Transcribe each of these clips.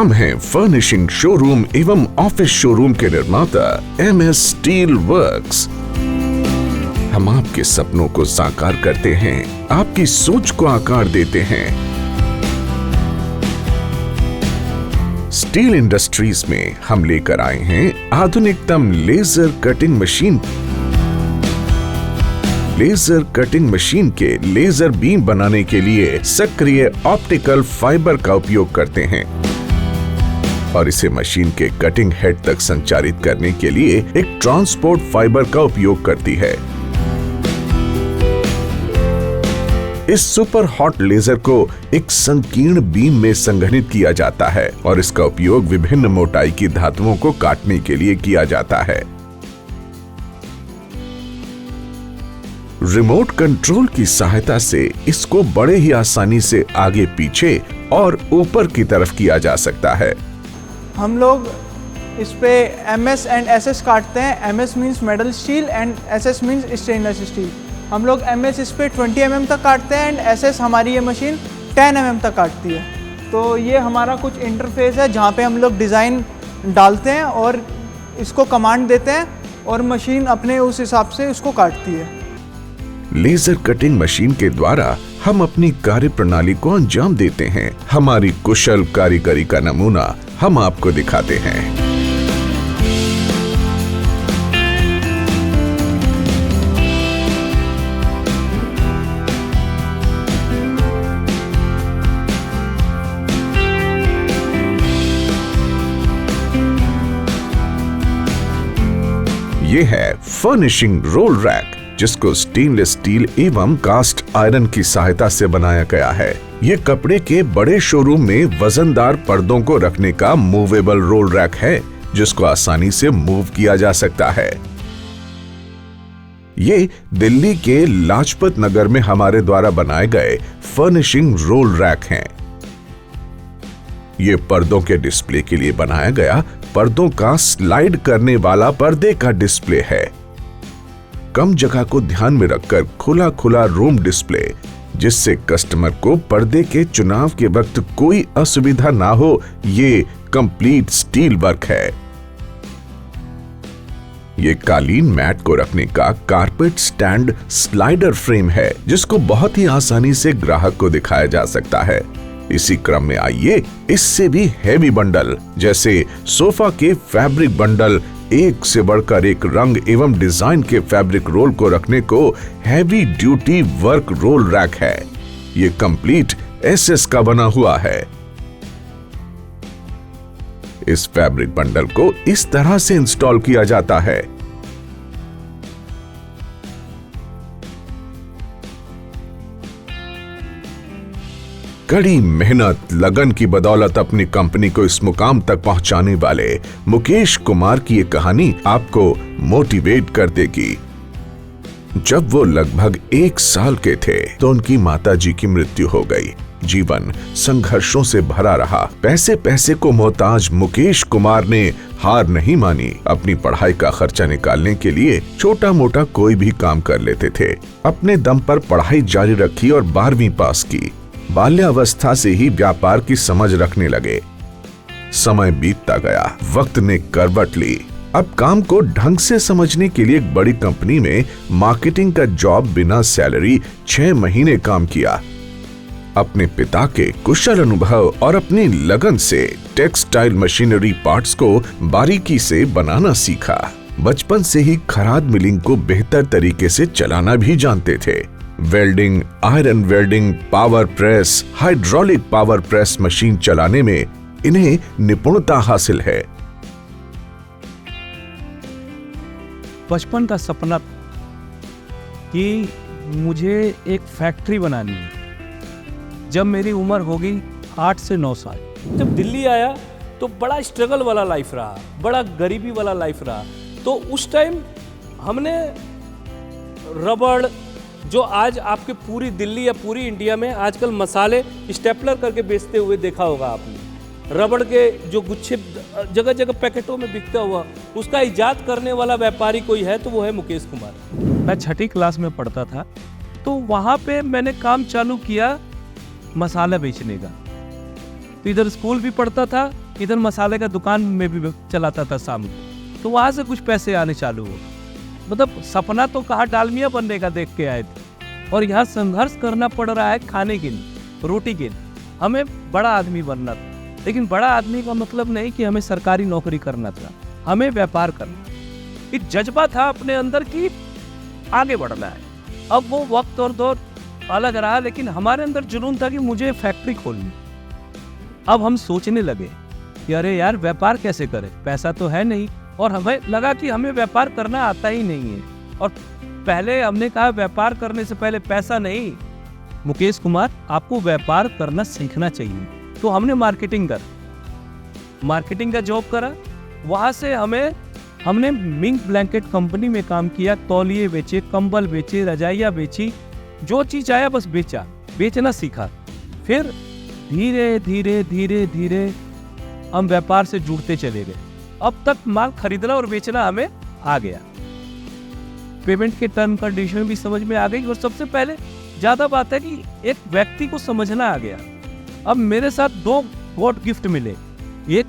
हम हैं furnishing showroom एवं ऑफिस शोरूम के निर्माता MS स्टील वर्क्स। हम आपके सपनों को साकार करते हैं, आपकी सोच को आकार देते हैं। स्टील इंडस्ट्रीज में हम लेकर आए हैं आधुनिकतम laser cutting machine. Laser cutting machine के लेजर बीम बनाने के लिए सक्रिय ऑप्टिकल फाइबर का उपयोग करते हैं और इसे मशीन के कटिंग हेड तक संचारित करने के लिए एक ट्रांसपोर्ट फाइबर का उपयोग करती है। इस सुपर हॉट लेजर को एक संकीर्ण बीम में संघनित किया जाता है और इसका उपयोग विभिन्न मोटाई की धातुओं को काटने के लिए किया जाता है। रिमोट कंट्रोल की सहायता से इसको बड़े ही आसानी से आगे पीछे और ऊपर की तरफ किया जा सकता है। हम लोग इस पे MS एंड SS काटते हैं। MS means metal steel and SS means stainless steel. हम लोग MS इस पे 20 mm तक काटते हैं एंड SS हमारी ये मशीन 10 mm तक काटती है। तो ये हमारा कुछ इंटरफेस है जहाँ पे हम लोग डिज़ाइन डालते हैं और इसको कमांड देते हैं और मशीन अपने उस हिसाब से इसको काटती है। लेजर कटिंग मशीन के द्वारा हम अपनी कार्य प्रणाली को अंजाम देते हैं। हमारी कुशल कारीगरी का नमूना हम आपको दिखाते हैं। ये है फर्निशिंग रोल रैक, जिसको स्टेनलेस स्टील एवं कास्ट आयरन की सहायता से बनाया गया है। ये कपड़े के बड़े शोरूम में वजनदार पर्दों को रखने का मूवेबल रोल रैक है, जिसको आसानी से मूव किया जा सकता है। ये दिल्ली के लाजपत नगर में हमारे द्वारा बनाए गए फर्निशिंग रोल रैक हैं। ये पर्दों के डिस्प्ले के लिए बनाया गया पर्दों का स्लाइड करने वाला पर्दे का डिस्प्ले है। कम जगह को ध्यान में रखकर खुला खुला रूम डिस्प्ले, जिससे कस्टमर को पर्दे के चुनाव के वक्त कोई असुविधा ना हो। ये कंप्लीट स्टील वर्क है। ये कालीन मैट को रखने का कारपेट स्टैंड स्लाइडर फ्रेम है, जिसको बहुत ही आसानी से ग्राहक को दिखाया जा सकता है। इसी क्रम में आइए इससे भी हैवी बंडल जैसे सोफा के फैब्रिक बंडल, एक से बढ़कर एक रंग एवं डिजाइन के फैब्रिक रोल को रखने को heavy duty work roll rack है। ये कंप्लीट SS का बना हुआ है। इस फैब्रिक बंडल को इस तरह से इंस्टॉल किया जाता है। कड़ी मेहनत लगन की बदौलत अपनी कंपनी को इस मुकाम तक पहुंचाने वाले मुकेश कुमार की ये कहानी आपको मोटिवेट कर देगी। जब वो लगभग 1 साल के थे तो उनकी माताजी की मृत्यु हो गई। जीवन संघर्षों से भरा रहा। पैसे पैसे को मोहताज मुकेश कुमार ने हार नहीं मानी। अपनी पढ़ाई का खर्चा निकालने के लिए छोटा मोटा कोई भी काम कर लेते थे। अपने दम पर पढ़ाई जारी रखी और 12वीं पास की। बाल्यावस्था से ही व्यापार की समझ रखने लगे। समय बीतता गया, वक्त ने करवट ली। अब काम को ढंग से समझने के लिए एक बड़ी कंपनी में मार्केटिंग का जॉब बिना सैलरी 6 महीने काम किया। अपने पिता के कुशल अनुभव और अपनी लगन से टेक्सटाइल मशीनरी पार्ट्स को बारीकी से बनाना सीखा। बचपन से ही खराद मिलिंग को बेहतर तरीके से चलाना भी जानते थे। Welding, iron welding, power press, hydraulic power press machine चलाने में इन्हें निपुणता हासिल है। बचपन का सपना कि मुझे एक फैक्ट्री बनानी है। जब मेरी उम्र होगी 8 से 9 साल। जब दिल्ली आया तो बड़ा स्ट्रगल वाला लाइफ रहा, बड़ा गरीबी वाला लाइफ रहा। तो उस टाइम हमने रबड़, जो आज आपके पूरी दिल्ली या पूरी इंडिया में आजकल मसाले स्टेपलर करके बेचते हुए देखा होगा आपने। रबड़ के जो गुच्छे जगह जगह पैकेटों में बिकता हुआ, उसका इजाद करने वाला व्यापारी कोई है तो वो है मुकेश कुमार। मैं 6ठी क्लास में पढ़ता था तो वहाँ पे मैंने काम चालू किया मसाला बेचने का। तो इधर स्कूल भी पढ़ता था इधर मसाले का दुकान में भी चलाता था शाम को, तो वहाँ से कुछ पैसे आने चालू हो। मतलब सपना तो कहाँ डालमिया बनने का देख के आए थे, और यहाँ संघर्ष करना पड़ रहा है खाने के लिए, रोटी के लिए। हमें बड़ा आदमी बनना था, लेकिन बड़ा आदमी का मतलब नहीं कि हमें सरकारी नौकरी करना था, हमें व्यापार करना। एक जज्बा था अपने अंदर कि आगे बढ़ना है। अब वो वक्त और दौर अलग रहा, लेकिन हमारे अंदर जुनून था कि मुझे फैक्ट्री खोलनी। अब हम सोचने लगे कि अरे यार व्यापार कैसे करें, पैसा तो है नहीं, और हमें लगा कि हमें व्यापार करना आता ही नहीं है। और पहले हमने कहा व्यापार करने से पहले पैसा नहीं, मुकेश कुमार आपको व्यापार करना सीखना चाहिए। तो हमने मार्केटिंग का जॉब करा। वहाँ से हमने मिंक ब्लैंकेट कंपनी में काम किया, तौलिए बेचे, कंबल बेचे, रजाइयाँ बेची, जो चीज़ आया बस बेचना सीखा। फिर धीरे धीरे धीरे धीरे हम व्यापार से जुड़ते चले गए। अब तक माल खरीदना और बेचना हमें आ गया, पेमेंट के टर्म कंडीशन भी समझ में आ गई, और सबसे पहले ज़्यादा बात है कि एक व्यक्ति को समझना आ गया। अब मेरे साथ 2 गॉड गिफ्ट मिले, एक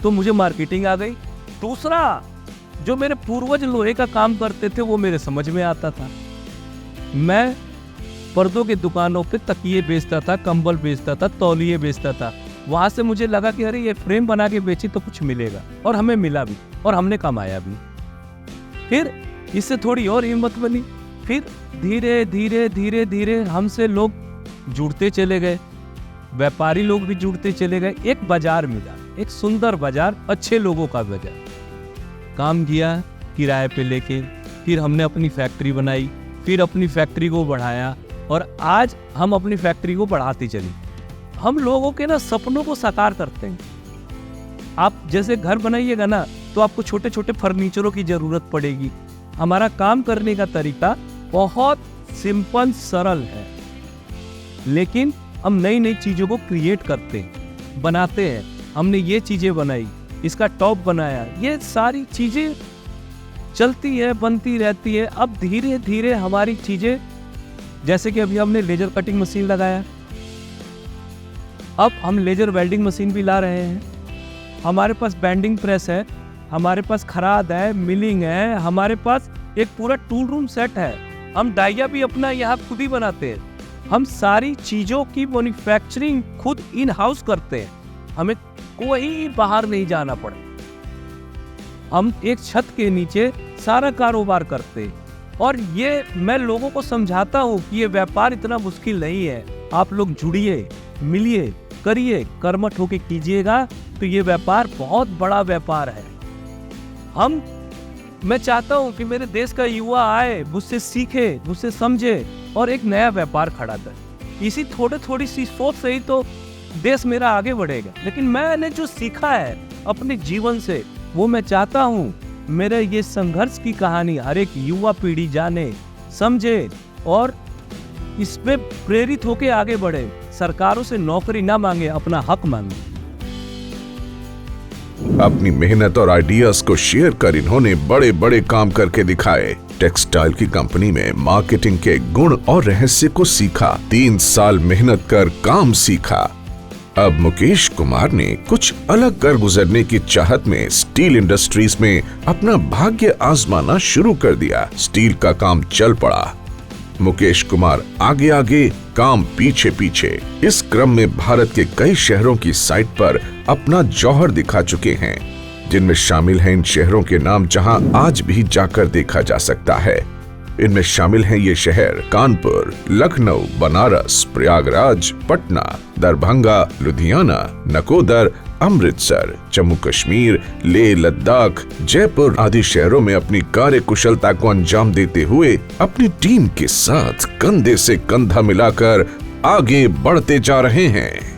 तो मुझे मार्केटिंग आ गई, दूसरा जो मेरे पूर्वज लोहे का काम करते थे वो मेरे समझ में आता था। मैं पर्दों की दुकानों पे तकिए बेचता था, कंबल बेचता था, तौलिए बेचता था। वहाँ से मुझे लगा कि अरे ये फ्रेम बना के बेची तो कुछ मिलेगा, और हमें मिला भी और हमने कमाया भी। फिर इससे थोड़ी और हिम्मत बनी, फिर धीरे धीरे धीरे धीरे हमसे लोग जुड़ते चले गए, व्यापारी लोग भी जुड़ते चले गए। एक बाजार मिला, एक सुंदर बाजार, अच्छे लोगों का बाजार। काम किया किराए पे लेके, फिर हमने अपनी फैक्ट्री बनाई, फिर अपनी फैक्ट्री को बढ़ाया, और आज हम अपनी फैक्ट्री को बढ़ाते चले। हम लोगों के ना सपनों को साकार करते हैं। आप जैसे घर बनाइएगा ना, तो आपको छोटे छोटे फर्नीचरों की जरूरत पड़ेगी। हमारा काम करने का तरीका बहुत सिंपल सरल है, लेकिन हम नई नई चीज़ों को क्रिएट करते हैं, बनाते हैं। हमने ये चीज़ें बनाई, इसका टॉप बनाया, ये सारी चीज़ें चलती है, बनती रहती है। अब धीरे धीरे हमारी चीज़ें, जैसे कि अभी हमने लेजर कटिंग मशीन लगाया, अब हम लेजर वेल्डिंग मशीन भी ला रहे हैं, हमारे पास बैंडिंग प्रेस है, हमारे पास खराद है, मिलिंग है, हमारे पास एक पूरा टूल रूम सेट है। हम डाइया भी अपना यहाँ खुद ही बनाते हैं। हम सारी चीज़ों की मैन्युफैक्चरिंग खुद इन हाउस करते हैं, हमें कोई बाहर नहीं जाना पड़े। हम एक छत के नीचे सारा कारोबार करते हैं, और ये मैं लोगों को समझाता हूँ कि ये व्यापार इतना मुश्किल नहीं है। आप लोग जुड़िए, मिलिए, करिए, कर्मठ होके कीजिएगा, तो ये व्यापार बहुत बड़ा व्यापार है। मैं चाहता हूँ कि मेरे देश का युवा आए, मुझसे सीखे, मुझसे समझे, और एक नया व्यापार खड़ा करे। इसी थोड़ी सी सोच से ही तो देश मेरा आगे बढ़ेगा। लेकिन मैंने जो सीखा है अपने जीवन से, वो मैं चाहता हूँ मेरे ये संघर्ष की कहानी हर एक युवा पीढ़ी जाने, समझे, और इसमें प्रेरित होके आगे बढ़े। सरकारों से नौकरी ना मांगे, अपना हक मांगे। अपनी मेहनत और आइडियाज को शेयर कर इन्होंने बड़े बड़े काम करके दिखाए। टेक्सटाइल की कंपनी में मार्केटिंग के गुण और रहस्य को सीखा, 3 साल मेहनत कर काम सीखा। अब मुकेश कुमार ने कुछ अलग कर गुजरने की चाहत में स्टील इंडस्ट्रीज में अपना भाग्य आजमाना शुरू कर दिया। स्टील का काम चल पड़ा, मुकेश कुमार आगे आगे, काम पीछे पीछे। इस क्रम में भारत के कई शहरों की साइट पर अपना जौहर दिखा चुके हैं, जिनमें शामिल हैं इन शहरों के नाम जहां आज भी जाकर देखा जा सकता है। इनमें शामिल हैं ये शहर कानपुर, लखनऊ, बनारस, प्रयागराज, पटना, दरभंगा, लुधियाना, नकोदर, अमृतसर, जम्मू कश्मीर, लेह लद्दाख, जयपुर आदि शहरों में अपनी कार्य कुशलता को अंजाम देते हुए अपनी टीम के साथ कंधे से कंधा मिलाकर आगे बढ़ते जा रहे हैं।